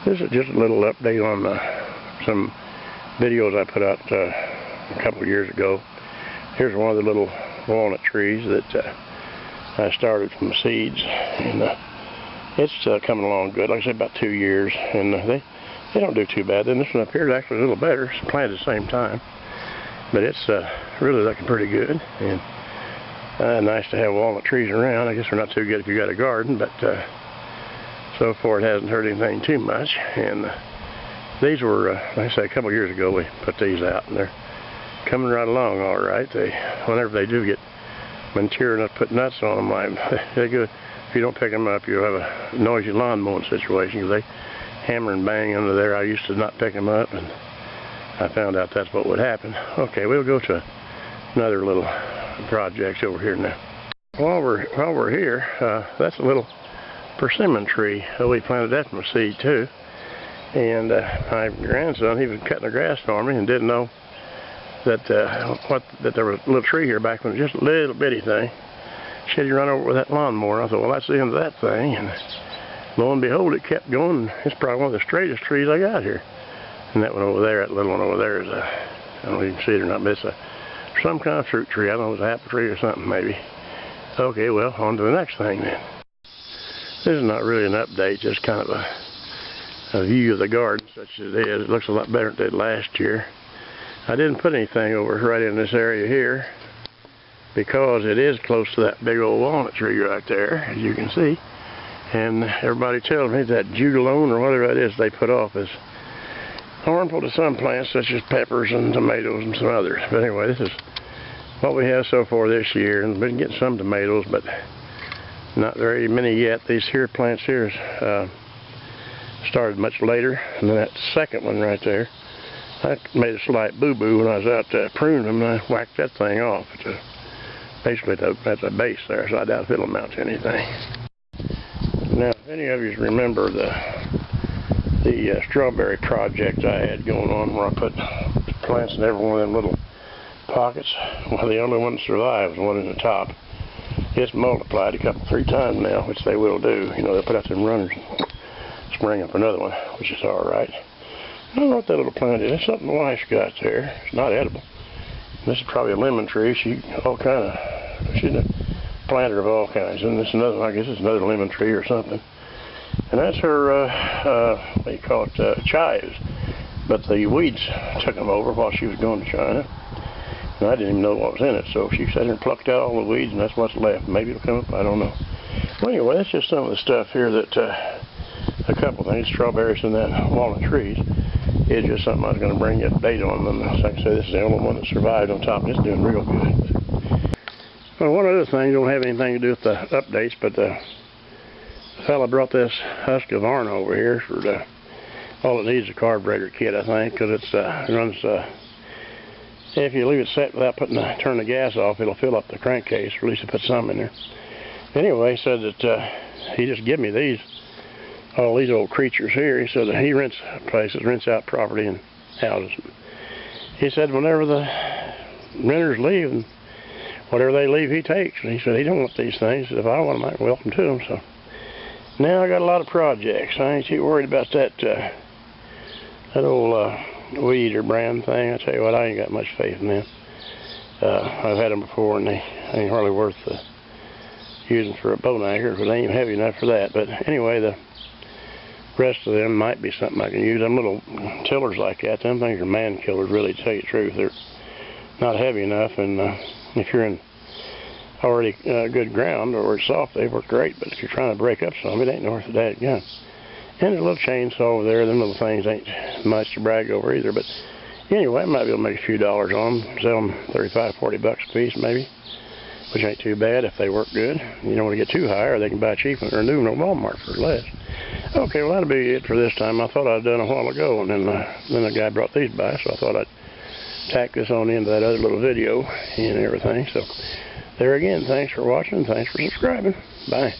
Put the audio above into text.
This is just a little update on some videos I put out a couple of years ago. Here's one of the little walnut trees that I started from seeds, and it's coming along good. Like I said, about 2 years, and they don't do too bad. Then this one up here is actually a little better. It's planted at the same time, but it's really looking pretty good, and nice to have walnut trees around. I guess they're not too good if you got a garden, but so far it hasn't hurt anything too much. And these were, like I say, a couple of years ago we put these out, and they're coming right along all right. Whenever they do get mature enough to put nuts on them, they go. If you don't pick them up, you'll have a noisy lawn mowing situation, because they hammer and bang under there. I used to not pick them up, and I found out that's what would happen. Okay, we'll go to another little project over here now. While we're here, that's a little persimmon tree. We planted that from a seed too. And my grandson, he was cutting the grass for me and didn't know that that there was a little tree here back when it was just a little bitty thing. Said he run over with that lawnmower. I thought, well, that's the end of that thing. And lo and behold, it kept going. It's probably one of the straightest trees I got here. And that one over there, that little one over there, is I don't know if you can see it or not, but it's some kind of fruit tree. I don't know if it's an apple tree or something, maybe. Okay, well, on to the next thing then. This is not really an update, just kind of a view of the garden such as it is. It looks a lot better than it did last year. I didn't put anything over right in this area here because it is close to that big old walnut tree right there, as you can see. And everybody tells me that jugalone or whatever that is they put off is harmful to some plants such as peppers and tomatoes and some others. But anyway, this is what we have so far this year, and we've been getting some tomatoes, but not very many yet. These here plants here started much later, and then that second one right there, I made a slight boo-boo when I was out pruning them, and I whacked that thing off. It's basically at the base there, so I doubt if it'll amount to anything. Now, if any of you remember the strawberry project I had going on, where I put plants in every one of them little pockets, well, the only one that survived was the one in the top. It's multiplied three times now, which they will do. You know, they'll put out them runners and spring up another one, which is all right. I don't know what that little plant is. It's something the wife's got there. It's not edible. This is probably a lemon tree. She's a planter of all kinds. And this is another, I guess it's another lemon tree or something. And that's her, what do you call it, chives. But the weeds took them over while she was going to China. And I didn't even know what was in it, so she sat here and plucked out all the weeds, and that's what's left. Maybe it'll come up, I don't know. Well, anyway, that's just some of the stuff here that, a couple things, strawberries and that walnut trees. It's just something I was going to bring you a date on them. Like I say, this is the only one that survived on top, and it's doing real good. Well, one other thing, don't have anything to do with the updates, but the fella brought this Husqvarna over here for all it needs is a carburetor kit, I think, because it runs. If you leave it set without turn the gas off, it'll fill up the crankcase, or at least put some in there. Anyway, he said that he just gave me all these old creatures here. He said that he rents places, rents out property and houses. He said whenever the renters leave, and whatever they leave, he takes. And he said he don't want these things. He said, if I want them, I can welcome to them. So now I got a lot of projects. I ain't too worried about that old weed or brand thing. I tell you what, I ain't got much faith in them. I've had them before, and they ain't hardly worth using for a bone anchor, because they ain't even heavy enough for that. But anyway, the rest of them might be something I can use. Them little tillers like that, them things are man killers, really, to tell you the truth. They're not heavy enough, and if you're in already good ground or it's soft, they work great. But if you're trying to break up some, it ain't worth a dang gun. And there's a little chainsaw over there. Them little things ain't much to brag over either. But anyway, I might be able to make a few dollars on them. Sell them $35–40 a piece maybe, which ain't too bad if they work good. You don't want to get too high, or they can buy cheap or new no Walmart for less. Okay, well, that'll be it for this time. I thought I'd done a while ago, and then the guy brought these by, so I thought I'd tack this on into that other little video and everything. So there again, thanks for watching. Thanks for subscribing. Bye.